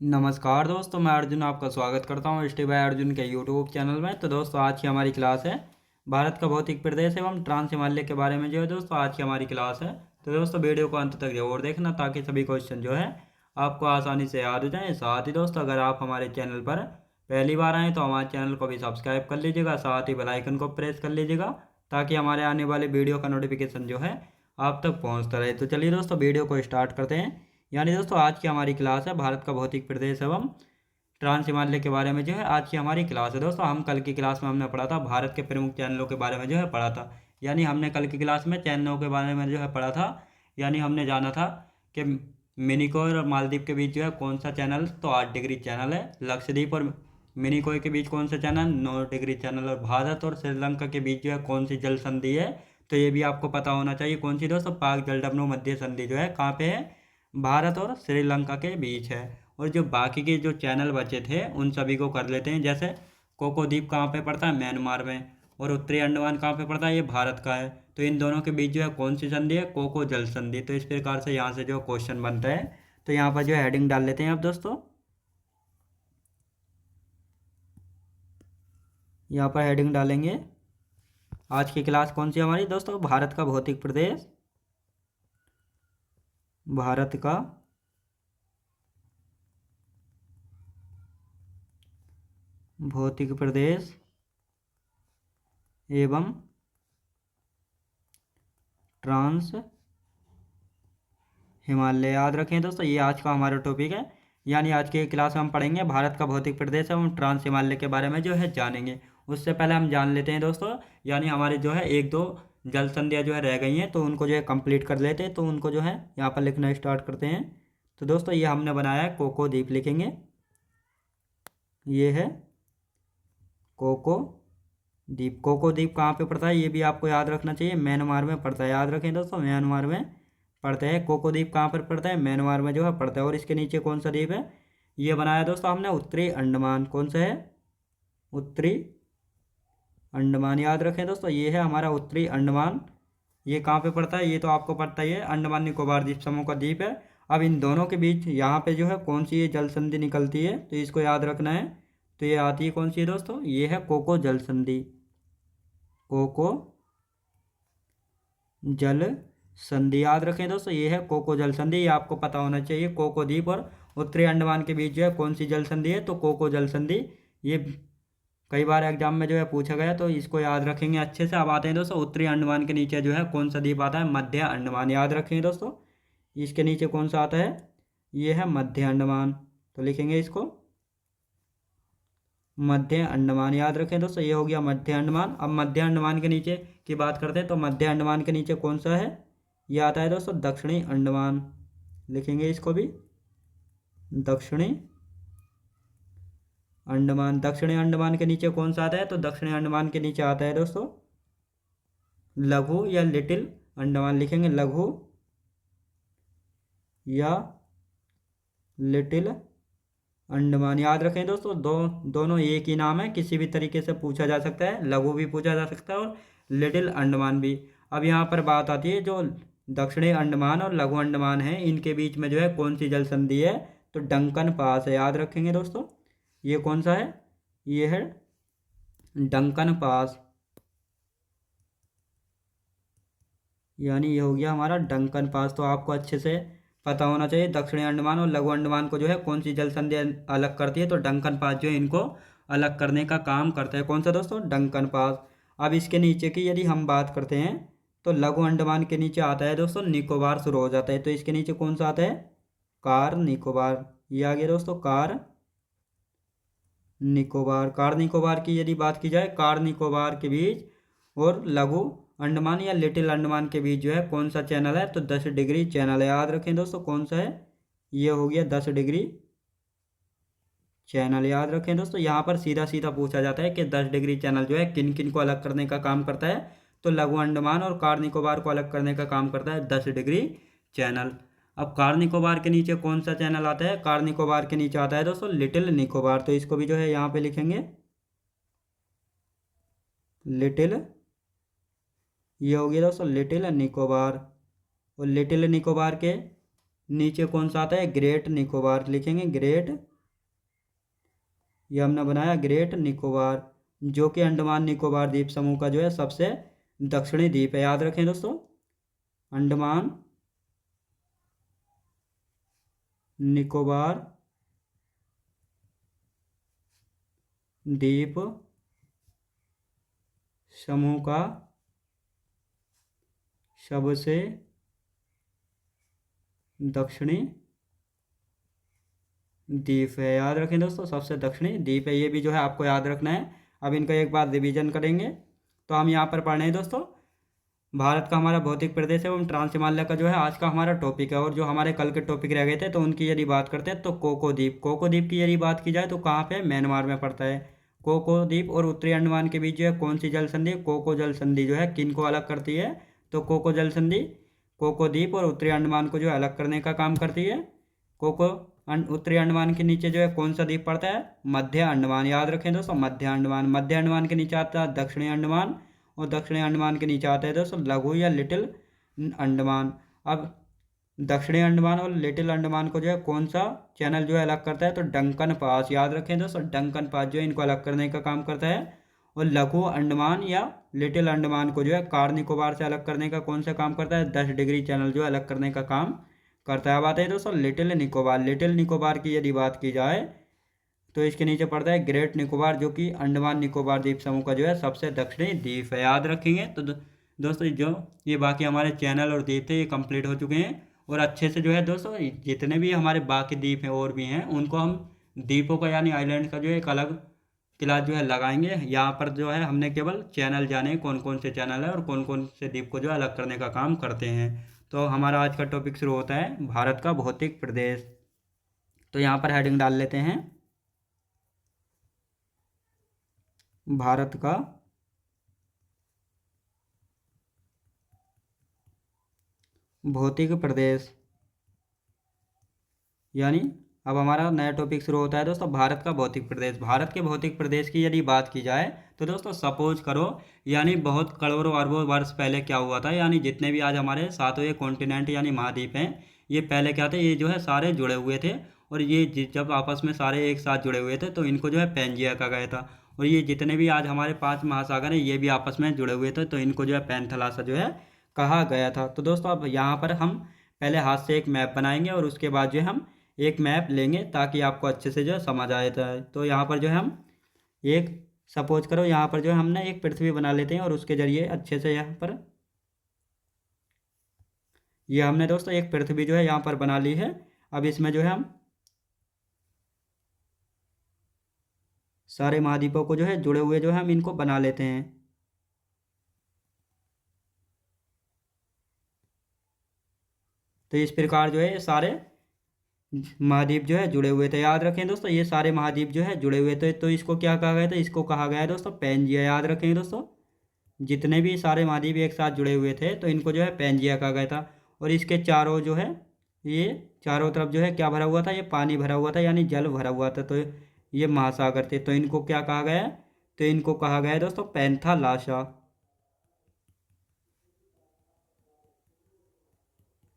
नमस्कार दोस्तों, मैं अर्जुन आपका स्वागत करता हूँ स्टे बाय अर्जुन के यूट्यूब चैनल में। तो दोस्तों, आज की हमारी क्लास है भारत का भौतिक प्रदेश एवं ट्रांस हिमालय के बारे में। जो है दोस्तों, आज की हमारी क्लास है। तो दोस्तों, वीडियो को अंत तक जरूर देखना ताकि सभी क्वेश्चन जो है आपको आसानी से याद हो जाए। साथ ही दोस्तों, अगर आप हमारे चैनल पर पहली बार आएँ तो हमारे चैनल को भी सब्सक्राइब कर लीजिएगा, साथ ही बेल आइकन को प्रेस कर लीजिएगा ताकि हमारे आने वाले वीडियो का नोटिफिकेशन जो है आप तक पहुँचता रहे। तो चलिए दोस्तों, वीडियो को स्टार्ट करते हैं। यानी दोस्तों, आज की हमारी क्लास है भारत का भौतिक प्रदेश एवं ट्रांस हिमालय के बारे में। जो है आज की हमारी क्लास है दोस्तों। हम कल की क्लास में हमने पढ़ा था भारत के प्रमुख चैनलों के बारे में, जो है पढ़ा था। यानी हमने कल की क्लास में चैनलों के बारे में जो है पढ़ा था। यानी हमने जाना था कि मिनिकोय और मालदीव के बीच जो है कौन सा चैनल, तो 8 डिग्री चैनल है। लक्षद्वीप और मिनिकोय के बीच कौन सा चैनल, 9 डिग्री चैनल। और भारत और श्रीलंका के बीच जो है कौन सी जल संधि है, तो ये भी आपको पता होना चाहिए। कौन सी दोस्तों, पाक जलडमरू मध्य संधि जो है कहाँ पे है, भारत और श्रीलंका के बीच है। और जो बाकी के जो चैनल बचे थे उन सभी को कर लेते हैं। जैसे कोको द्वीप कहाँ पे पड़ता है, म्यांमार में। और उत्तरी अंडमान कहाँ पे पड़ता है, ये भारत का है। तो इन दोनों के बीच जो है कौन सी संधि है, कोको जल संधि। तो इस प्रकार से यहाँ से जो क्वेश्चन बनता है, तो यहाँ पर जो हेडिंग डाल लेते हैं अब दोस्तों। यहाँ पर हेडिंग डालेंगे, आज की क्लास कौन सी है हमारी दोस्तों, भारत का भौतिक प्रदेश, भारत का भौतिक प्रदेश एवं ट्रांस हिमालय। याद रखें दोस्तों, ये आज का हमारा टॉपिक है। यानी आज की क्लास में हम पढ़ेंगे भारत का भौतिक प्रदेश एवं ट्रांस हिमालय के बारे में जो है जानेंगे। उससे पहले हम जान लेते हैं दोस्तों, यानी हमारे जो है एक दो जल संधियाँ जो है रह गई हैं, तो उनको जो है कंप्लीट कर लेते हैं। तो उनको जो है यहाँ पर लिखना स्टार्ट करते हैं। तो दोस्तों, ये हमने बनाया है कोको द्वीप, लिखेंगे ये है कोको द्वीप। कोको द्वीप कहाँ पे पड़ता है, ये भी आपको याद रखना चाहिए, म्यांमार में पड़ता है। याद रखें दोस्तों, म्यांमार में पड़ता है। कोको द्वीप कहाँ पर पड़ता है, म्यांमार में जो है पड़ता है। और इसके नीचे कौन सा द्वीप है, ये बनाया दोस्तों हमने उत्तरी अंडमान। कौन सा है, उत्तरी अंडमान। याद रखें दोस्तों, ये है हमारा उत्तरी अंडमान। ये कहाँ पे पड़ता है, ये तो आपको पता ही है, अंडमान निकोबार द्वीप समूह का द्वीप है। अब इन दोनों के बीच यहाँ पे जो है कौन सी ये जल संधि निकलती है, तो इसको याद रखना है। तो ये आती है कौन सी है दोस्तों, ये है कोको जल संधि। कोको जल संधि, याद रखें दोस्तों, ये है कोको जल संधि। ये आपको पता होना चाहिए। कोको द्वीप और उत्तरी अंडमान के बीच जो है कौन सी जल संधि है, तो कोको जल संधि। ये कई बार एग्जाम में जो है पूछा गया, तो इसको याद रखेंगे अच्छे से। अब आते हैं दोस्तों, उत्तरी अंडमान के नीचे जो है कौन सा द्वीप आता है, मध्य अंडमान। याद रखेंगे दोस्तों, इसके नीचे कौन सा आता है, ये है मध्य अंडमान। तो लिखेंगे इसको मध्य अंडमान। याद रखें दोस्तों, ये हो गया मध्य अंडमान। अब मध्य अंडमान के नीचे की बात करते हैं, तो मध्य अंडमान के नीचे कौन सा है, ये आता है दोस्तों दक्षिणी अंडमान। लिखेंगे इसको भी दक्षिणी अंडमान। दक्षिणी अंडमान के नीचे कौन सा आता है, तो दक्षिणी अंडमान के नीचे आता है दोस्तों लघु या लिटिल अंडमान। लिखेंगे लघु या लिटिल अंडमान। याद रखें दोस्तों, दोनों एक ही नाम है, किसी भी तरीके से पूछा जा सकता है। लघु भी पूछा जा सकता है और लिटिल अंडमान भी। अब यहाँ पर बात आती है, जो दक्षिणी अंडमान और लघु अंडमान है, इनके बीच में जो है कौन सी जल संधि है, तो डंकन पास है। याद रखेंगे दोस्तों, ये कौन सा है, ये है डंकन पास। यानी ये हो गया हमारा डंकन पास। तो आपको अच्छे से पता होना चाहिए, दक्षिणी अंडमान और लघु अंडमान को जो है कौन सी जल संधि अलग करती है, तो डंकन पास जो है इनको अलग करने का काम करता है। कौन सा दोस्तों, डंकन पास। अब इसके नीचे की यदि हम बात करते हैं, तो लघु अंडमान के नीचे आता है दोस्तों निकोबार शुरू हो जाता है। तो इसके नीचे कौन सा आता है, कार निकोबार। ये आ गया दोस्तों कार निकोबार। कार निकोबार की यदि बात की जाए, कार निकोबार के बीच और लघु अंडमान या लिटिल अंडमान के बीच जो है कौन सा चैनल है, तो 10 डिग्री चैनल है। याद रखें दोस्तों, कौन सा है, ये हो गया 10 डिग्री चैनल। याद रखें दोस्तों, यहाँ पर सीधा सीधा पूछा जाता है कि 10 डिग्री चैनल जो है किन किन को अलग करने का काम करता है, तो लघु अंडमान और कार निकोबार को अलग करने का काम करता है 10 डिग्री चैनल। अब कार निकोबार के नीचे कौन सा चैनल आता है, कार निकोबार के नीचे आता है दोस्तों लिटिल निकोबार। तो इसको भी जो है यहाँ पे लिखेंगे लिटिल, ये हो गया दोस्तों लिटिल निकोबार। और लिटिल निकोबार के नीचे कौन सा आता है, ग्रेट निकोबार लिखेंगे, ग्रेट, ये हमने बनाया ग्रेट निकोबार, जो कि अंडमान निकोबार द्वीप समूह का जो है सबसे दक्षिणी द्वीप है। याद रखें दोस्तों, अंडमान निकोबार द्वीप समूह का सबसे दक्षिणी द्वीप है। याद रखें दोस्तों, सबसे दक्षिणी द्वीप है, ये भी जो है आपको याद रखना है। अब इनका एक बार रिवीजन करेंगे। तो हम यहाँ पर पढ़ रहे हैं दोस्तों, भारत का हमारा भौतिक प्रदेश एवं ट्रांस हिमालय का जो है आज का हमारा टॉपिक है। और जो हमारे कल के टॉपिक रह गए थे तो उनकी यदि बात करते हैं तो कोको द्वीप, कोको द्वीप की यदि बात की जाए तो कहाँ पे, म्यांमार में पड़ता है। कोको द्वीप और उत्तरी अंडमान के बीच जो है कौन सी जल संधि, कोको जल संधि जो है किन को अलग करती है, तो कोको जल संधि कोको द्वीप और उत्तरी अंडमान को जो है अलग करने का काम करती है। कोको उत्तरी अंडमान के नीचे जो है कौन सा द्वीप पड़ता है, मध्य अंडमान। याद रखें दोस्तों, मध्य अंडमान, मध्य अंडमान के नीचे आता है दक्षिणी अंडमान, और दक्षिणी अंडमान के नीचे आता है दोस्तों लघु या लिटिल अंडमान। अब दक्षिणी अंडमान और लिटिल अंडमान को जो है कौन सा चैनल जो है अलग करता है, तो डंकन पास। याद रखें दोस्तों, डंकन पास जो है इनको अलग करने का काम करता है। और लघु अंडमान या लिटिल अंडमान को जो है कार निकोबार से अलग करने का कौन सा काम करता है, 10 डिग्री चैनल जो है अलग करने का काम करता है। अब आते हैं दोस्तों लिटिल निकोबार, लिटिल निकोबार की यदि बात की जाए तो इसके नीचे पड़ता है ग्रेट निकोबार, जो कि अंडमान निकोबार द्वीप समूह का जो है सबसे दक्षिणी द्वीप है। याद रखेंगे। तो दोस्तों जो ये बाकी हमारे चैनल और द्वीप थे ये कंप्लीट हो चुके हैं, और अच्छे से जो है दोस्तों जितने भी हमारे बाकी द्वीप हैं और भी हैं उनको हम द्वीपों का यानी आइलैंड का जो है एक अलग क्लास जो है लगाएंगे। यहाँ पर जो है हमने केवल चैनल जाने कौन कौन से चैनल है और कौन कौन से द्वीप को जो है अलग करने का काम करते हैं। तो हमारा आज का टॉपिक शुरू होता है भारत का भौतिक प्रदेश। तो यहाँ पर हेडिंग डाल लेते हैं, भारत का भौतिक प्रदेश। यानी अब हमारा नया टॉपिक शुरू होता है दोस्तों, भारत का भौतिक प्रदेश। भारत के भौतिक प्रदेश की यदि बात की जाए तो दोस्तों सपोज करो, यानी बहुत करोड़ों अरबों वर्ष पहले क्या हुआ था, यानी जितने भी आज हमारे सातों ये कॉन्टिनेंट यानी महाद्वीप हैं, ये पहले क्या थे, ये जो है सारे जुड़े हुए थे। और ये जब आपस में सारे एक साथ जुड़े हुए थे तो इनको जो है पैंजिया कहा गया था। और ये जितने भी आज हमारे 5 महासागर हैं ये भी आपस में जुड़े हुए थे, तो इनको जो है पैंथलासा जो है कहा गया था। तो दोस्तों अब यहाँ पर हम पहले हाथ से एक मैप बनाएंगे और उसके बाद जो है हम एक मैप लेंगे ताकि आपको अच्छे से जो है समझ आए जाए। तो यहाँ पर जो है हम एक सपोज करो, यहाँ पर जो है हमने एक पृथ्वी बना लेते हैं और उसके जरिए अच्छे से यहाँ पर ये हमने दोस्तों एक पृथ्वी जो है यहाँ पर बना ली है। अब इसमें जो है हम सारे महाद्वीपों को जो है जुड़े हुए जो है हम इनको बना लेते हैं। तो इस प्रकार जो है ये सारे महाद्वीप जो है जुड़े हुए थे। याद रखें दोस्तों, ये सारे महाद्वीप जो है जुड़े हुए थे, तो इसको क्या कहा गया था, इसको कहा गया है दोस्तों पैंजिया। याद रखेंगे दोस्तों, जितने भी सारे महाद्वीप एक साथ जुड़े हुए थे तो इनको जो है पैंजिया कहा गया था। और इसके चारों जो है ये चारों तरफ जो है क्या भरा हुआ था, ये पानी भरा हुआ था यानी जल भरा हुआ था, तो ये महासागर थे। तो इनको क्या कहा गया है, तो इनको कहा गया है दोस्तों पैंथालाशा।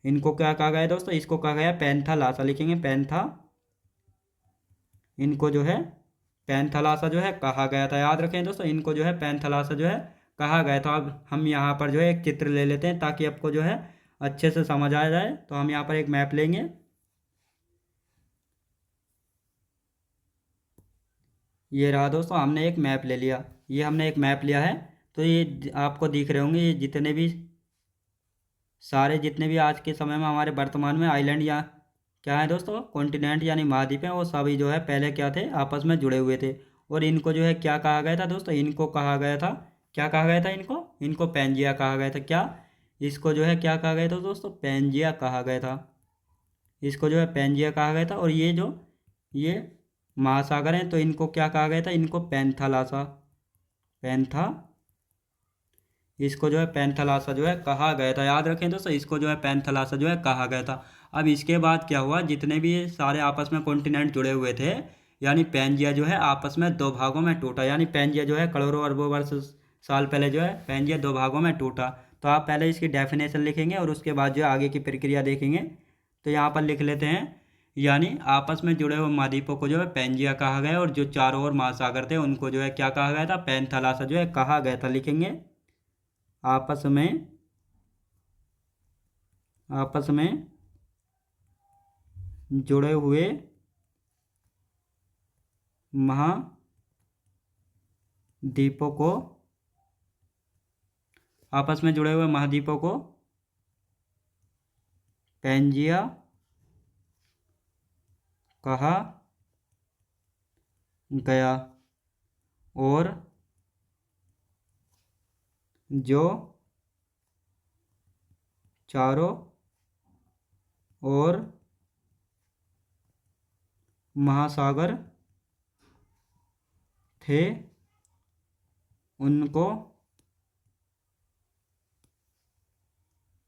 इनको क्या कहा गया है दोस्तों, इसको कहा गया है पैंथालाशा, लिखेंगे पैंथा, इनको जो है पैंथालाशा जो है कहा गया था। याद रखें दोस्तों, इनको जो है पैंथालाशा जो है कहा गया था। अब हम यहाँ पर जो है एक चित्र ले लेते हैं ताकि आपको जो है अच्छे से समझ आ जाए। तो हम यहाँ पर एक मैप लेंगे, ये रहा दोस्तों, हमने एक मैप ले लिया, ये हमने एक मैप लिया है। तो ये आपको दिख रहे होंगे, ये जितने भी सारे जितने भी आज के समय में हमारे वर्तमान में आइलैंड या क्या है दोस्तों कॉन्टिनेंट यानी महाद्वीप हैं, वो सभी जो है पहले क्या थे, आपस में जुड़े हुए थे। और इनको जो है क्या कहा गया था दोस्तों, इनको कहा गया था, क्या कहा गया था, इनको पैंजिया कहा गया था। क्या, इसको जो है क्या कहा गया था दोस्तों, पैंजिया कहा गया था। इसको जो है पैंजिया कहा गया था। और ये जो ये महासागर हैं तो इनको क्या कहा गया था, इनको पैंथालासा, पैंथा, इसको जो है पैंथालासा जो है कहा गया था। याद रखें दोस्तों, इसको जो है पैंथालासा जो है कहा गया था। अब इसके बाद क्या हुआ, जितने भी ये सारे आपस में कॉन्टिनेंट जुड़े हुए थे, यानी पैंजिया जो है आपस में 2 भागों में टूटा। यानी पैंजिया जो है करोड़ों अरबों वर्ष साल पहले जो है पैंजिया 2 भागों में टूटा। तो आप पहले इसकी डेफिनेशन लिखेंगे और उसके बाद जो है आगे की प्रक्रिया देखेंगे। तो यहाँ पर लिख लेते हैं, यानी आपस में जुड़े हुए महाद्वीपों को जो है पैंजिया कहा गया, और जो चारों ओर महासागर थे उनको जो है क्या कहा गया था, पैंथालासा जो है कहा गया था। लिखेंगे आपस में जुड़े हुए महाद्वीपों को पैंजिया कहा गया, और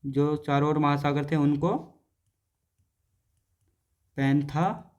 जो चारों ओर महासागर थे उनको पैंथालासा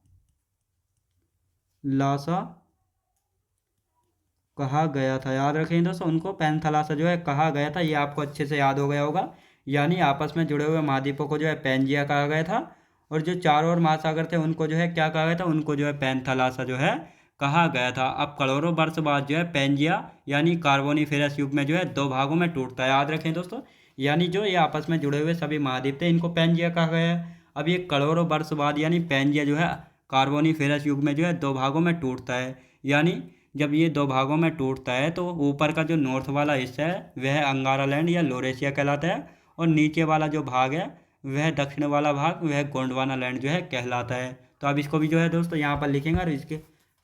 कहा गया था। याद रखें दोस्तों, उनको पैंथालासा जो है कहा गया था। ये आपको अच्छे से याद हो गया होगा। यानी आपस में जुड़े हुए महाद्वीपों को जो है पैंजिया कहा गया था, और जो चारों ओर महासागर थे उनको जो है क्या कहा गया था, उनको जो है पैंथालासा जो है कहा गया था। अब करोड़ों वर्ष बाद जो है पैंजिया यानी कार्बोनिफेरस युग में जो है दो भागों में टूटता है। याद रखें दोस्तों, यानी जो ये आपस में जुड़े हुए सभी महाद्वीप थे इनको पैंजिया कहा गया है। अब ये करोड़ों वर्ष बाद यानी पैंजिया जो है कार्बोनिफेरस युग में जो है दो भागों में टूटता है। यानी जब ये दो भागों में टूटता है तो ऊपर का जो नॉर्थ वाला हिस्सा है वह अंगारा लैंड या लोरेशिया कहलाता है, और नीचे वाला जो भाग है वह दक्षिण वाला भाग वह गोंडवाना लैंड जो है कहलाता है। तो अब इसको भी जो है दोस्तों यहाँ पर लिखेंगे, और इसके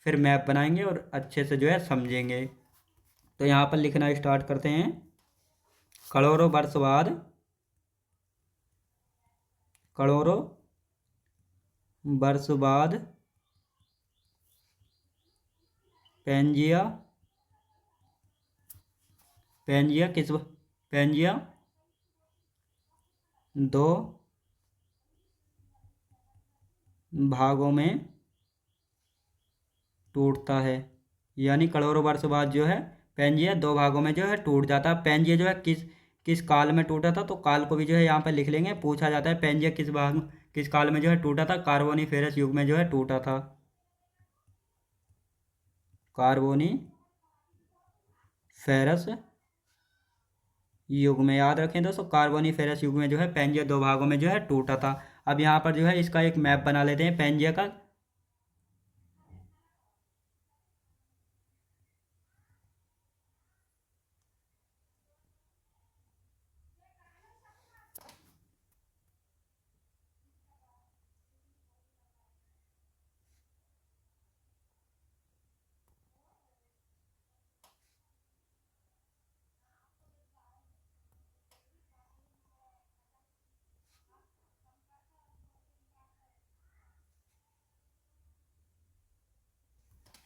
फिर मैप बनाएंगे और अच्छे से जो है समझेंगे। तो यहाँ पर लिखना स्टार्ट करते हैं। करोड़ों वर्ष बाद पैंजिया दो भागों में टूटता है। यानी करोड़ों वर्ष बाद जो है पैंजिया दो भागों में जो है टूट जाता है। पैंजिया जो है किस काल में टूटा था, तो काल को भी जो है यहाँ पर लिख लेंगे। पूछा जाता है पैंजिया किस काल में जो है टूटा था, कार्बोनिफेरस युग में जो है टूटा था। कार्बोनिफेरस युग में, याद रखें दोस्तों, कार्बोनिफेरस युग में जो है पैंजिया दो भागों में जो है टूटा था। अब यहाँ पर जो है इसका एक मैप बना लेते हैं पैंजिया का।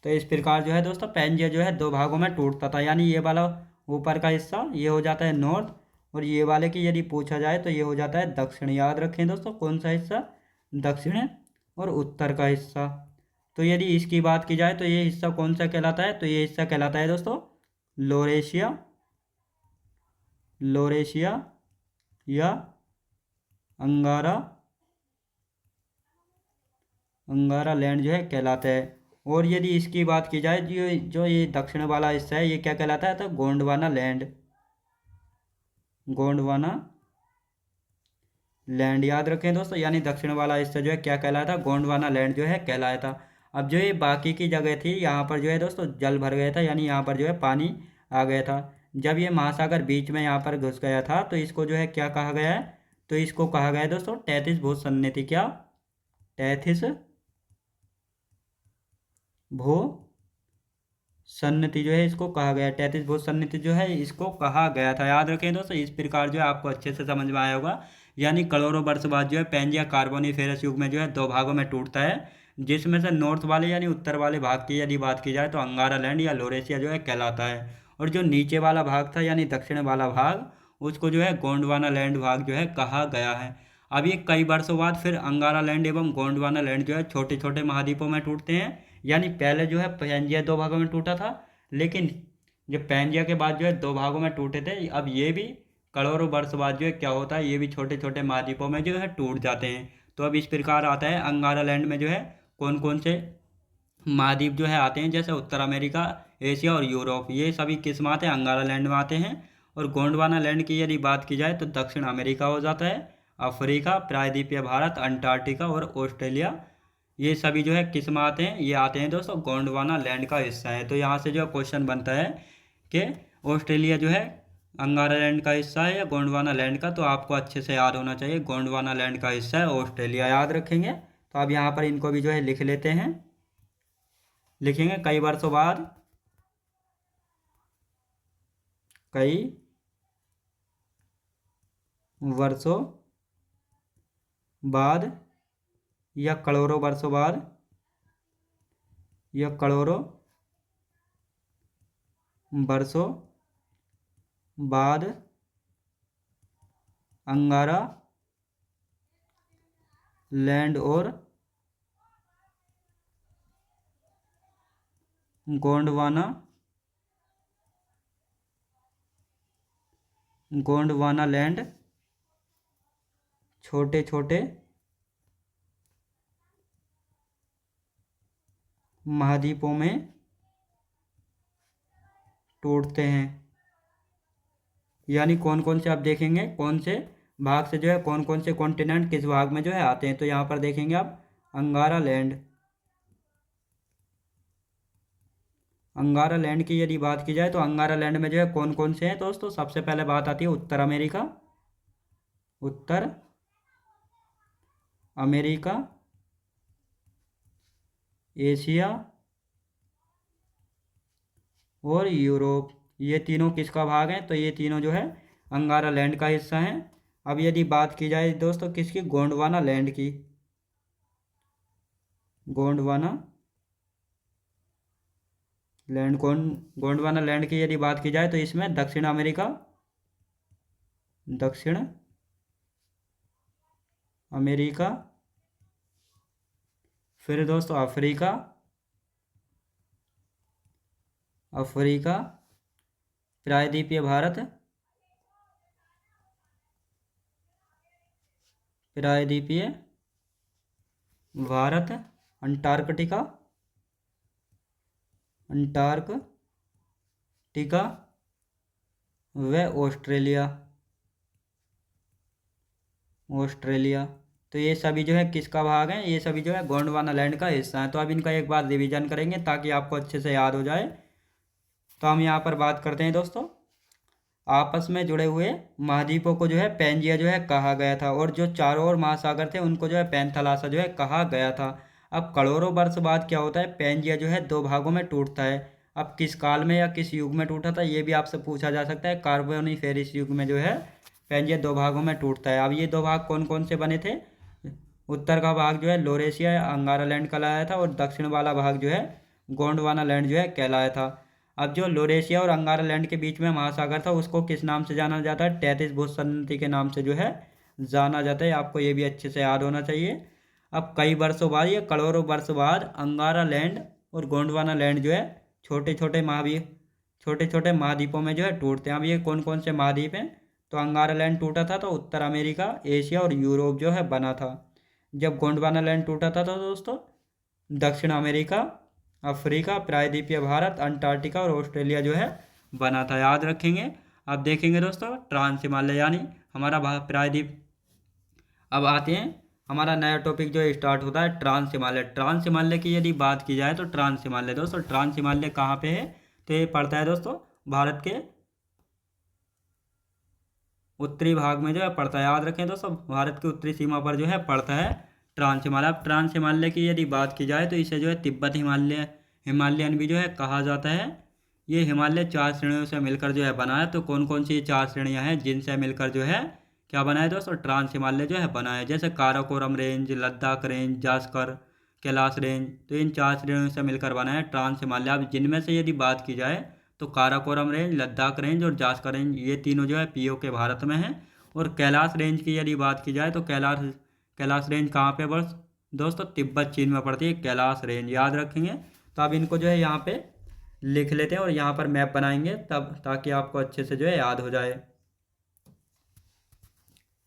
तो इस प्रकार जो है दोस्तों पैंजिया जो है दो भागों में टूटता था। यानी ये वाला ऊपर का हिस्सा ये हो जाता है नॉर्थ, और ये वाले की यदि पूछा जाए तो ये हो जाता है दक्षिण। याद रखें दोस्तों, कौन सा हिस्सा, दक्षिण और उत्तर का हिस्सा। तो यदि इसकी बात की जाए तो ये हिस्सा कौन सा कहलाता है, तो ये हिस्सा कहलाता है दोस्तों लोरेशिया या अंगारा लैंड जो है कहलाता है। और यदि इसकी बात की जाए जो ये दक्षिण वाला हिस्सा है ये क्या कहलाता है, तो गोंडवाना लैंड। याद रखें दोस्तों, यानी दक्षिण वाला हिस्सा जो है क्या कहलाता है, गोंडवाना लैंड जो है कहलाता। अब जो ये बाकी की जगह थी यहाँ पर जो है दोस्तों जल भर गया था, यानी यहाँ पर जो है पानी आ गया था। जब ये महासागर बीच में यहाँ पर घुस गया था तो इसको जो है क्या कहा गया है, तो इसको कहा गया है दोस्तों तैतीस भू सन्निधि। क्या, तैतीस भू सन्निधि जो है इसको कहा गया है। तैतीस भू सन्निधि जो है इसको कहा गया था। याद रखें दोस्तों, इस प्रकार जो है आपको अच्छे से समझ में आया होगा। यानी करोड़ों वर्ष बाद जो है पैंजिया कार्बोनिफेरस युग में जो है दो भागों में टूटता है, जिसमें से नॉर्थ वाले यानी उत्तर वाले भाग की यदि बात की जाए तो अंगारा लैंड या लोरेशिया जो है कहलाता है, और जो नीचे वाला भाग था यानी दक्षिण वाला भाग उसको जो है गोंडवाना लैंड भाग जो है कहा गया है। अब ये कई वर्षों बाद फिर अंगारा लैंड एवं गोंडवाना लैंड जो है छोटे छोटे महाद्वीपों में टूटते हैं। यानी पहले जो है पैंजिया दो भागों में टूटा था, लेकिन जब पैंजिया के बाद जो है दो भागों में टूटे थे, अब ये भी करोड़ों वर्ष बाद जो है क्या होता है, ये भी छोटे छोटे महाद्वीपों में जो है टूट जाते हैं। तो अब इस प्रकार आता है अंगारा लैंड में जो है कौन कौन से महाद्वीप जो है आते हैं, जैसे उत्तर अमेरिका, एशिया और यूरोप, ये सभी किस में आते हैं, अंगारा लैंड में आते हैं। और गोंडवाना लैंड की यदि बात की जाए तो दक्षिण अमेरिका हो जाता है, अफ्रीका, प्रायद्वीपीय भारत, अंटार्कटिका और ऑस्ट्रेलिया, ये सभी जो है किस में आते हैं, ये आते हैं दोस्तों गोंडवाना लैंड का हिस्सा है। तो यहाँ से जो क्वेश्चन बनता है कि ऑस्ट्रेलिया जो है अंगारा लैंड का हिस्सा है या गोंडवाना लैंड का, तो आपको अच्छे से याद होना चाहिए गोंडवाना लैंड का हिस्सा है ऑस्ट्रेलिया, याद रखेंगे। तो अब यहाँ पर इनको भी जो है लिख लेते हैं, लिखेंगे कई वर्षों बाद, कई वर्षों बाद या करोड़ों वर्षों बाद या करोड़ों वर्षों बाद अंगारा लैंड और गोंडवाना लैंड छोटे छोटे महाद्वीपों में टूटते हैं। यानी कौन कौन से आप देखेंगे, कौन से भाग से जो है कौन कौन से कॉन्टिनेंट किस भाग में जो है आते हैं। तो यहाँ पर देखेंगे आप अंगारा लैंड, अंगारा लैंड की यदि बात की जाए तो अंगारा लैंड में जो है कौन कौन से हैं दोस्तों, सबसे पहले बात आती है उत्तर अमेरिका, उत्तर अमेरिका, एशिया और यूरोप, ये तीनों किसका भाग हैं, तो ये तीनों जो है अंगारा लैंड का हिस्सा हैं। अब यदि बात की जाए दोस्तों किसकी, गोंडवाना लैंड की, गोंडवाना लैंड, गोंडवाना लैंड की यदि बात की जाए तो इसमें दक्षिण अमेरिका, दक्षिण अमेरिका, फिर दोस्तों अफ्रीका, अफ्रीका, प्रायद्वीपीय भारत, प्रायद्वीपीय भारत, अंटार्कटिका, अंटार्कटिका व ऑस्ट्रेलिया, ऑस्ट्रेलिया। तो ये सभी जो है किसका भाग है, ये सभी जो है गोंडवाना लैंड का हिस्सा है। तो अब इनका एक बार रिवीजन करेंगे ताकि आपको अच्छे से याद हो जाए। तो हम यहाँ पर बात करते हैं दोस्तों, आपस में जुड़े हुए महाद्वीपों को जो है पैंजिया जो है कहा गया था, और जो चारों ओर महासागर थे उनको जो है पैंथालासा जो है कहा गया था। अब करोड़ों वर्ष बाद क्या होता है, पैंजिया जो है दो भागों में टूटता है। अब किस काल में या किस युग में टूटा था, ये भी आपसे पूछा जा सकता है। कार्बोनिफेरस युग में जो है पैंजिया दो भागों में टूटता है। अब ये दो भाग कौन कौन से बने थे, उत्तर का भाग जो है लोरेशिया या अंगारा लैंड कहलाया था, और दक्षिण वाला भाग जो है गोंडवाना लैंड जो है कहलाया था। अब जो लोरेशिया और अंगारा लैंड के बीच में महासागर था उसको किस नाम से जाना जाता है, तैतीस भूसंधि के नाम से जो है जाना जाता है। आपको ये भी अच्छे से याद होना चाहिए। अब कई वर्षों बाद या करोड़ों वर्ष बाद अंगारा लैंड और गोंडवाना लैंड जो है छोटे छोटे महाद्वीपों में जो है टूटते हैं। अब ये कौन कौन से महाद्वीप हैं, तो अंगारा लैंड टूटा था तो उत्तर अमेरिका, एशिया और यूरोप जो है बना था। जब गोंडवाना लैंड टूटा था तो दोस्तों दक्षिण अमेरिका, अफ्रीका, प्रायद्वीपीय भारत, अंटार्कटिका और ऑस्ट्रेलिया जो है बना था, याद रखेंगे। अब देखेंगे दोस्तों ट्रांस हिमालय यानी हमारा प्रायद्वीप। अब आते हैं हमारा नया टॉपिक जो स्टार्ट होता है ट्रांस हिमालय। ट्रांस हिमालय की यदि बात की जाए तो ट्रांस हिमालय दोस्तों, ट्रांस हिमालय कहाँ पे है, तो ये पड़ता है दोस्तों भारत के उत्तरी भाग में जो है पड़ता है, याद रखें दोस्तों, भारत की उत्तरी सीमा पर जो है पड़ता है ट्रांस हिमालय। अब ट्रांस हिमालय की यदि बात की जाए तो इसे जो है तिब्बत हिमालयन भी जो है कहा जाता है। ये हिमालय 4 श्रेणियों से मिलकर जो है बना है। तो कौन कौन सी ये 4 श्रेणियाँ हैं जिनसे मिलकर जो है क्या बना है दोस्तों, ट्रांस हिमालय जो है बना है, जैसे Karakoram range, Ladakh range, Zanskar, Kailash range. तो इन 4 श्रेणियों से मिलकर बना है ट्रांस हिमालय। अब जिनमें से यदि बात की जाए तो काराकोरम रेंज, लद्दाख रेंज और जास्कर रेंज, ये तीनों जो है पीओके भारत में हैं। और कैलाश रेंज की यदि बात की जाए तो कैलाश रेंज कहाँ पे बस दोस्तों, तिब्बत चीन में पड़ती है कैलाश रेंज, याद रखेंगे। तो अब इनको जो है यहाँ पे लिख लेते हैं और यहाँ पर मैप बनाएंगे तब, ताकि आपको अच्छे से जो है याद हो जाए।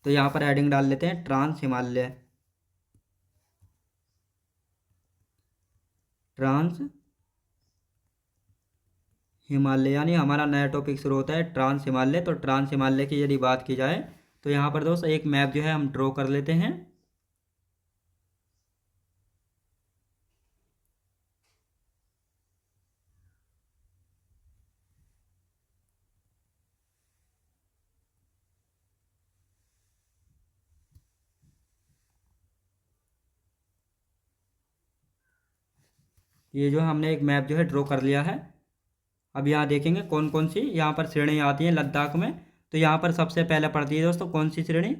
तो यहाँ पर हेडिंग डाल लेते हैं ट्रांस हिमालय, ट्रांस हिमालय, यानी हमारा नया टॉपिक शुरू होता है ट्रांस हिमालय। तो ट्रांस हिमालय की यदि बात की जाए तो यहाँ पर दोस्त एक मैप जो है हम ड्रॉ कर लेते हैं। ये जो हमने एक मैप जो है ड्रॉ कर लिया है। अब यहाँ देखेंगे कौन कौन सी यहाँ पर श्रेणी आती हैं लद्दाख में। तो यहाँ पर सबसे पहले पड़ती है दोस्तों कौन सी श्रेणी,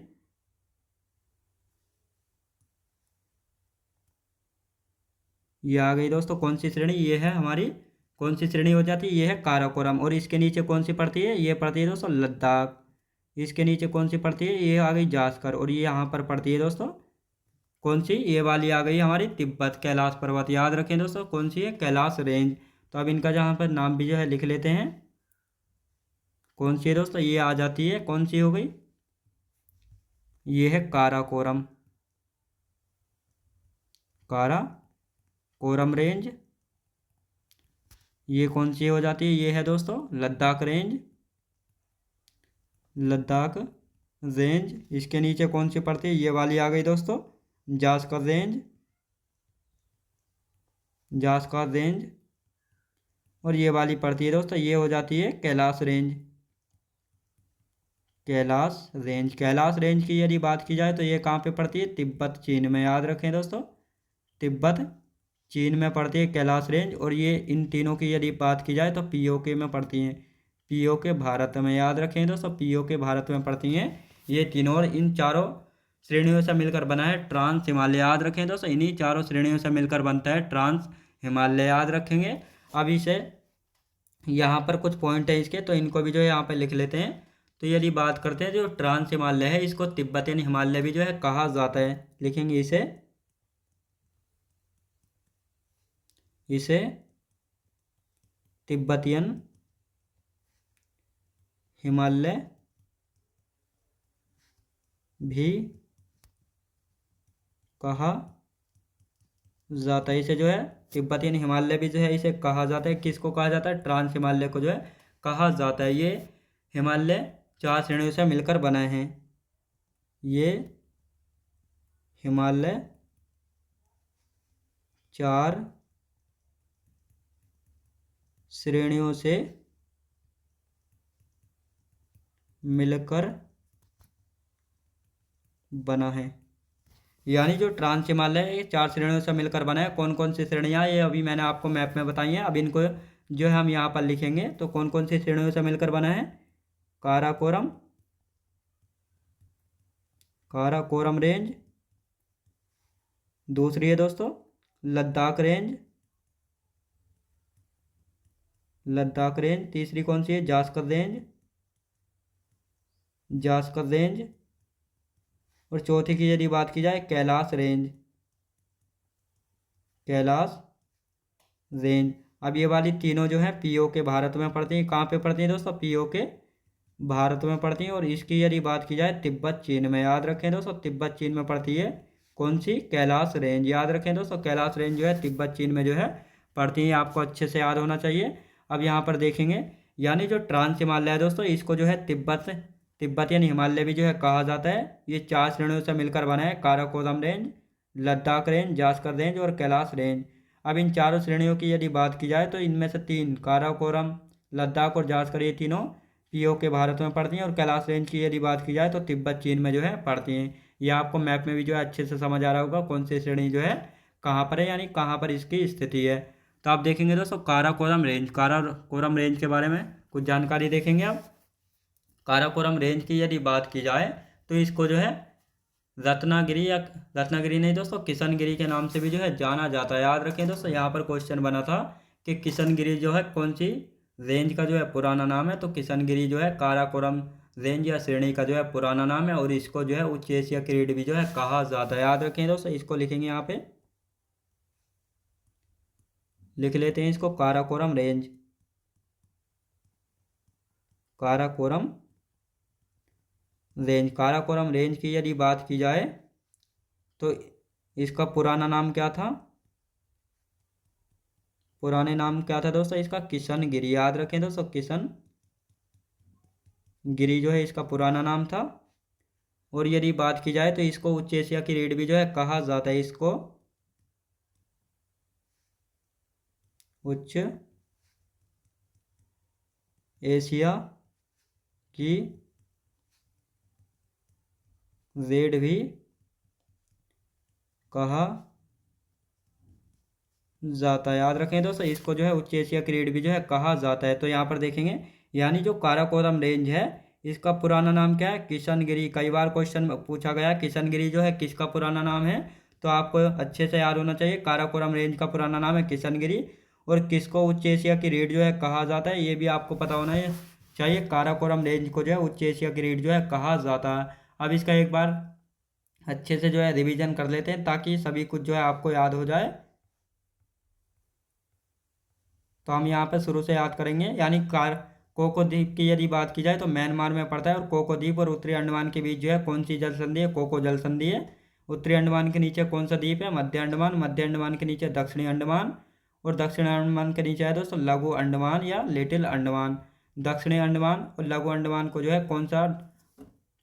ये आ गई दोस्तों कौन सी श्रेणी, ये है हमारी कौन सी श्रेणी हो जाती है, ये है काराकोरम। और इसके नीचे कौन सी पड़ती है, ये पड़ती है दोस्तों लद्दाख। इसके नीचे कौन सी पड़ती है, ये आ गई जास्कर। और ये यहाँ पर पड़ती है दोस्तों कौन सी, ये वाली आ गई हमारी तिब्बत कैलाश पर्वत। याद रखें दोस्तों कौन सी है, कैलाश रेंज। तो अब इनका जहाँ पर नाम भी जो है लिख लेते हैं। कौन सी है दोस्तों, ये आ जाती है कौन सी हो गई, ये है काराकोरम, काराकोरम रेंज। ये कौन सी हो जाती है, ये है दोस्तों लद्दाख रेंज, लद्दाख रेंज। इसके नीचे कौन सी पड़ती है, ये वाली आ गई दोस्तों जास्कर रेंज, जास्कर रेंज। और ये वाली पड़ती है दोस्तों, ये हो जाती है Kailash range, Kailash range. Kailash range की यदि बात की जाए तो ये कहाँ पे पड़ती है, तिब्बत चीन में। याद रखें दोस्तों तिब्बत चीन में पड़ती है कैलाश रेंज। और ये इन तीनों की यदि बात की जाए तो पीओके में पड़ती हैं, पीओके भारत में। याद रखें दोस्तों पीओके भारत में पड़ती हैं ये तीनों। और इन चारों श्रेणियों से मिलकर बना है ट्रांस हिमालय। याद रखें दोस्तों इन्हीं चारों श्रेणियों से मिलकर बनता है ट्रांस हिमालय, याद रखेंगे। अब इसे यहाँ पर कुछ पॉइंट है इसके, तो इनको भी जो है यहाँ पर लिख लेते हैं। तो यदि बात करते हैं जो ट्रांस हिमालय है, इसको तिब्बतियन हिमालय भी जो है कहा जाता है। लिखेंगे इसे, इसे तिब्बतियन हिमालय भी कहा जाता है। इसे जो है तिब्बतियन हिमालय भी जो है इसे कहा जाता है। किसको कहा जाता है, ट्रांस हिमालय को जो है कहा जाता है। ये हिमालय चार श्रेणियों से मिलकर बना है, ये हिमालय चार श्रेणियों से मिलकर बना है। यानी जो ट्रांस हिमालय है ये चार श्रेणियों से मिलकर बना है। कौन कौन सी श्रेणियाँ, ये अभी मैंने आपको मैप में बताई हैं। अब इनको जो है हम यहाँ पर लिखेंगे। तो कौन कौन सी श्रेणियों से मिलकर बना है, काराकोरम, काराकोरम रेंज। दूसरी है दोस्तों लद्दाख रेंज, लद्दाख रेंज। तीसरी कौन सी है, जास्कर रेंज, जास्कर रेंज। और चौथी की यदि बात की जाए कैलाश रेंज, कैलाश रेंज। अब ये वाली तीनों जो है पीओके भारत में पड़ती हैं। कहाँ पे पड़ती हैं दोस्तों, पीओके भारत में पड़ती हैं। और इसकी यदि बात की जाए तिब्बत चीन में। याद रखें दोस्तों तिब्बत चीन में पड़ती है कौन सी, कैलाश रेंज। याद रखें दोस्तों कैलाश रेंज जो है तिब्बत चीन में जो है पड़ती है, आपको अच्छे से याद होना चाहिए। अब यहाँ पर देखेंगे, यानी जो ट्रांस हिमालय है दोस्तों इसको जो है तिब्बतियन हिमालय भी जो है कहा जाता है। ये चार श्रेणियों से मिलकर बना है, Karakoram range, Ladakh range, Zanskar range और कैलाश रेंज। अब इन चारों श्रेणियों की यदि बात की जाए तो इनमें से तीन, काराकोरम, लद्दाख और जास्कर, ये तीनों पीओके भारत में पड़ती हैं। और कैलाश रेंज की यदि बात की जाए तो तिब्बत चीन में जो है पड़ती हैं। ये आपको मैप में भी जो है अच्छे से समझ आ रहा होगा कौन सी श्रेणी जो है कहाँ पर है, यानी कहाँ पर इसकी स्थिति है। तो आप देखेंगे दोस्तों काराकोरम रेंज, काराकोरम रेंज के बारे में कुछ जानकारी देखेंगे आप। काराकोरम रेंज की यदि बात की जाए तो इसको जो है रत्नागिरी, या रत्नागिरी नहीं दोस्तों किशनगिरी के नाम से भी जो है जाना जाता है। याद रखें दोस्तों यहाँ पर क्वेश्चन बना था कि किशनगिरी जो है कौन सी रेंज का जो है पुराना नाम है। तो किशनगिरी जो है काराकोरम रेंज या श्रेणी का जो है पुराना नाम है। और इसको जो है उच्च एशिया क्रीड भी जो है कहा जाता है। याद रखें दोस्तों, इसको लिखेंगे यहाँ पे, लिख लेते हैं इसको Karakoram range, Karakoram range. Karakoram range की यदि बात की जाए तो इसका पुराना नाम क्या था, पुराने नाम क्या था दोस्तों इसका? किशन गिरी। याद रखें दोस्तों, किशन गिरी जो है इसका पुराना नाम था। और यदि बात की जाए तो इसको उच्च एशिया की रीढ़ भी जो है कहा जाता है। इसको उच्च एशिया की रीढ़ भी कहा जाता है। याद रखें दोस्तों, इसको जो है उच्च एशिया की रीढ़ भी जो है कहा जाता है। तो यहाँ पर देखेंगे, यानी जो काराकोरम रेंज है इसका पुराना नाम क्या है? किशनगिरी। कई बार क्वेश्चन पूछा गया किशनगिरी जो है किसका पुराना नाम है, तो आपको अच्छे से याद होना चाहिए। काराकोरम रेंज का पुराना नाम है किशनगिरी। और किसको उच्च एशिया की रीढ़ जो है कहा जाता है, ये भी आपको पता होना चाहिए। काराकोरम रेंज को जो है उच्च एशिया की रीढ़ जो है कहा जाता है। अब इसका एक बार अच्छे से जो है रिवीजन कर लेते हैं ताकि सभी कुछ जो है आपको याद हो जाए। तो हम यहाँ पे शुरू से याद करेंगे। यानी कोको द्वीप की यदि बात की जाए तो म्यांमार में पड़ता है। और कोको द्वीप और उत्तरी अंडमान के बीच जो है कौन सी जल संधि है? कोको जल संधि है। उत्तरी अंडमान के नीचे कौन सा द्वीप है? मध्य अंडमान। मध्य अंडमान के नीचे दक्षिणी अंडमान। और दक्षिण अंडमान के नीचे है दोस्तों लघु अंडमान या लिटिल अंडमान। दक्षिणी अंडमान और लघु अंडमान को जो है कौन सा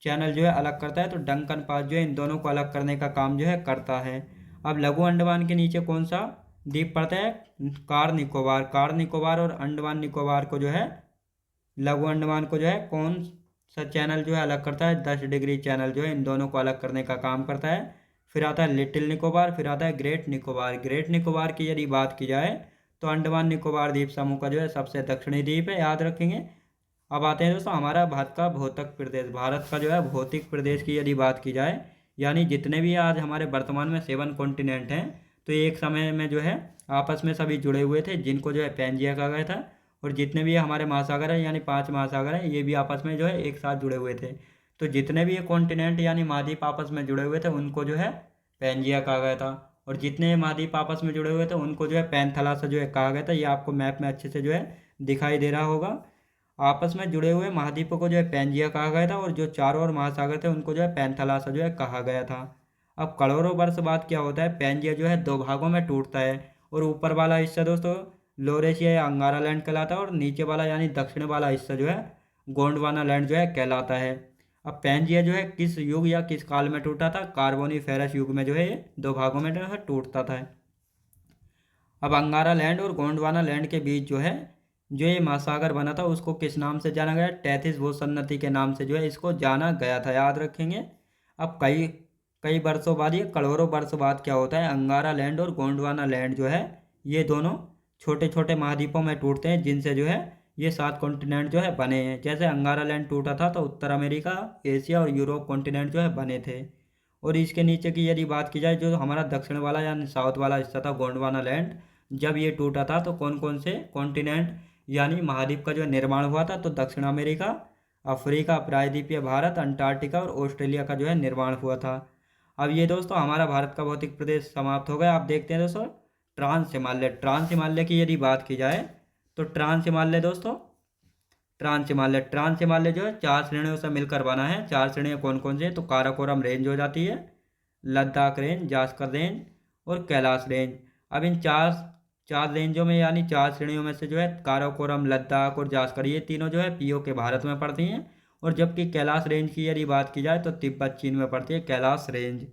चैनल जो है अलग करता है? तो डंकन पास जो है इन दोनों को अलग करने का काम जो है करता है। अब लघु अंडमान के नीचे कौन सा द्वीप पड़ता है? कार निकोबार। कार निकोबार और अंडमान निकोबार को जो है, लघु अंडमान को जो है कौन सा चैनल जो है अलग करता है? 10 डिग्री चैनल जो है इन दोनों को अलग करने का काम करता है। फिर आता है लिटिल निकोबार, फिर आता है ग्रेट निकोबार। ग्रेट निकोबार की यदि बात की जाए तो अंडमान निकोबार द्वीप समूह का जो है सबसे दक्षिणी द्वीप है। याद रखेंगे। अब आते हैं दोस्तों हमारा भारत का भौतिक प्रदेश। भारत का जो है भौतिक प्रदेश की यदि बात की जाए, यानी जितने भी आज हमारे वर्तमान में 7 कॉन्टिनेंट हैं, तो एक समय में जो है आपस में सभी जुड़े हुए थे, जिनको जो है पैंजिया कहा गया था। और जितने भी हमारे महासागर हैं, यानी 5 महासागर हैं, ये भी आपस में जो है एक साथ जुड़े हुए थे। तो जितने भी ये कॉन्टिनेंट यानी महाद्वीप आपस में जुड़े हुए थे उनको जो है पैंजिया कहा गया था। और जितने महाद्वीप आपस में जुड़े हुए थे उनको जो है पैंथालासा जो है कहा गया था। ये आपको मैप में अच्छे से जो है दिखाई दे रहा होगा। आपस में जुड़े हुए महाद्वीपों को जो है पैंजिया कहा गया था। और जो चारों ओर महासागर थे उनको जो है पैंथालासा जो है कहा गया था। अब करोड़ों वर्ष बाद क्या होता है? पैंजिया जो है 2 भागों में टूटता है। और ऊपर वाला हिस्सा दोस्तों लोरेशिया या अंगारा लैंड कहलाता है। और नीचे वाला यानी दक्षिण वाला हिस्सा जो है गोंडवाना लैंड जो है कहलाता है। अब पैंजिया जो है किस युग या किस काल में टूटा था? कार्बोनीफेरस युग में जो है ये 2 भागों में जो है टूटता था। अब अंगारा लैंड और गोंडवाना लैंड के बीच जो है जो ये महासागर बना था उसको किस नाम से जाना गया? टैथिस भूसन्नति के नाम से जो है इसको जाना गया था। याद रखेंगे। अब कई कई वर्षों बाद, ये करोड़ों वर्ष बाद क्या होता है? अंगारा लैंड और गोंडवाना लैंड जो है ये दोनों छोटे छोटे महाद्वीपों में टूटते हैं, जिनसे जो है ये 7 कॉन्टिनेंट जो है बने हैं। जैसे अंगारा लैंड टूटा था तो उत्तर अमेरिका, एशिया और यूरोप कॉन्टिनेंट जो है बने थे। और इसके नीचे की यदि बात की जाए, जो हमारा दक्षिण वाला यानी साउथ वाला हिस्सा था गोंडवाना लैंड, जब ये टूटा था तो कौन कौन से कॉन्टिनेंट यानी महाद्वीप का जो निर्माण हुआ था? तो दक्षिण अमेरिका, अफ्रीका, प्रायद्वीपीय भारत, अंटार्कटिका और ऑस्ट्रेलिया का जो है निर्माण हुआ था। अब ये दोस्तों हमारा भारत का भौतिक प्रदेश समाप्त हो गया। आप देखते हैं दोस्तों ट्रांस हिमालय। ट्रांस हिमालय की यदि बात की जाए तो ट्रांस हिमालय दोस्तों ट्रांस हिमालय जो है 4 श्रेणियों से मिलकर बना है। 4 श्रेणियाँ कौन कौन सी है? तो काराकोरम रेंज हो जाती है, लद्दाख रेंज, जास्कर रेंज और कैलाश रेंज। अब इन चार रेंजों में यानी 4 श्रेणियों में से जो है काराकोरम, लद्दाख और जास्कर, ये तीनों जो है पीओके भारत में पड़ती हैं। और जबकि कैलाश रेंज की यदि बात की जाए तो तिब्बत चीन में पड़ती है कैलाश रेंज।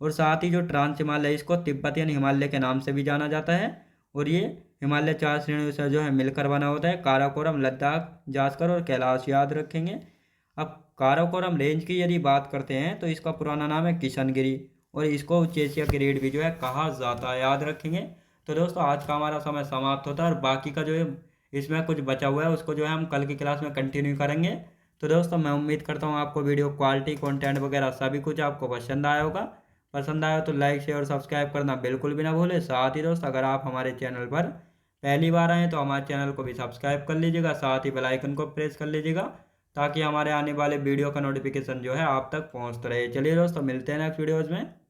और साथ ही जो ट्रांस हिमालय, इसको तिब्बतियन हिमालय के नाम से भी जाना जाता है। और ये हिमालय 4 श्रेणियों से जो है मिलकर बना होता है, काराकोरम, लद्दाख, जास्कर और कैलाश। याद रखेंगे। अब काराकोरम रेंज की यदि बात करते हैं तो इसका पुराना नाम है किशनगिरी। और इसको उच्च एशिया की रीढ़ भी जो है कहा जाता है। याद रखेंगे। तो दोस्तों आज का हमारा समय समाप्त होता है और बाकी का जो है इसमें कुछ बचा हुआ है उसको जो है हम कल की क्लास में कंटिन्यू करेंगे। तो दोस्तों मैं उम्मीद करता हूँ आपको वीडियो क्वालिटी, कंटेंट वगैरह सभी कुछ आपको पसंद आया होगा। पसंद आया तो लाइक, शेयर और सब्सक्राइब करना बिल्कुल भी ना भूलें। साथ ही दोस्त अगर आप हमारे चैनल पर पहली बार आएँ तो हमारे चैनल को भी सब्सक्राइब कर लीजिएगा, साथ ही बेल आइकन को प्रेस कर लीजिएगा ताकि हमारे आने वाले वीडियो का नोटिफिकेशन जो है आप तक पहुँचता रहे। चलिए दोस्तों मिलते हैं नेक्स्ट वीडियोज़ में।